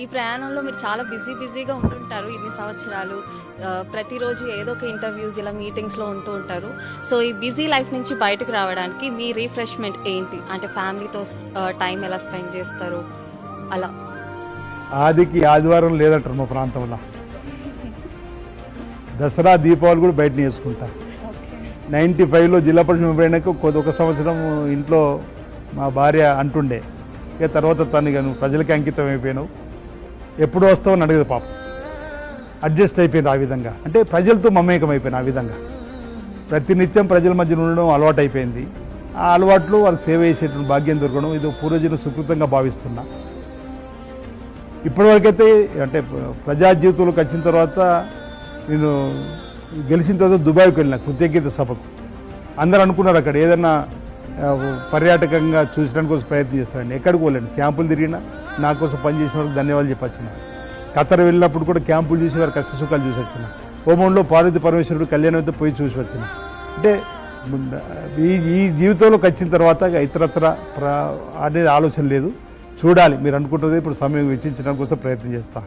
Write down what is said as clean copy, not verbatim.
ఈ ప్రయాణంలో మీరు చాలా బిజీగా ఉంటుంటారు ఇన్ని సంవత్సరాలు. ప్రతిరోజు ఏదో ఒక ఇంటర్వ్యూస్ ఇలా మీటింగ్స్లో ఉంటూ ఉంటారు. సో ఈ బిజీ లైఫ్ నుంచి బయటకు రావడానికి మీ రిఫ్రెష్మెంట్ ఏంటి? అంటే ఫ్యామిలీతో టైం ఎలా స్పెండ్ చేస్తారు అలా? ఆదికి ఆదివారం లేదంటారు మా ప్రాంతంలో. దసరా దీపావళి కూడా బయట చేసుకుంటా. 95లో జిల్లా పరిషత్ మెంబర్ అయినాక ఒక సంవత్సరం ఇంట్లో మా భార్య అంటుండే, ఇక తర్వాత తను ఇక నువ్వు ప్రజలకి అంకితం అయిపోయినావు, ఎప్పుడు వస్తావు అని అడగదు పాపం. అడ్జస్ట్ అయిపోయింది ఆ విధంగా, అంటే ప్రజలతో మమేకం అయిపోయింది ఆ విధంగా. ప్రతినిత్యం ప్రజల మధ్య ఉండడం అలవాటు అయిపోయింది. ఆ అలవాట్లు వాళ్ళకి సేవ చేసేటువంటి భాగ్యం దొరకడం ఇది పూర్వజన్మ సుకృతంగా భావిస్తున్నా. ఇప్పటివరకైతే అంటే ప్రజా జీవితంలోకి వచ్చిన తర్వాత నేను గెలిచిన తర్వాత దుబాయ్కి వెళ్ళిన కృతజ్ఞత సభకు. అందరూ అనుకున్నారు అక్కడ ఏదన్నా పర్యాటకంగా చూసడానికి కోసం ప్రయత్నం చేస్తానండి. ఎక్కడికి పోలేండి, క్యాంపులు తిరిగినా నా కోసం పనిచేసిన వాళ్ళకి ధన్యవాదాలు చెప్పొచ్చిన. ఖతర్ వెళ్ళినప్పుడు కూడా క్యాంపులు చూసి వారి కష్ట సుఖాలు చూసి వచ్చిన. హోమంలో పార్వతి పరమేశ్వరుడు కళ్యాణం అయితే పోయి చూసి వచ్చిన. అంటే ఈ జీవితంలోకి వచ్చిన తర్వాత ఇతరత్ర అనేది ఆలోచన లేదు. చూడాలి, మీరు అనుకుంటుంది ఇప్పుడు సమయం వెచ్చించడం కోసం ప్రయత్నం చేస్తా.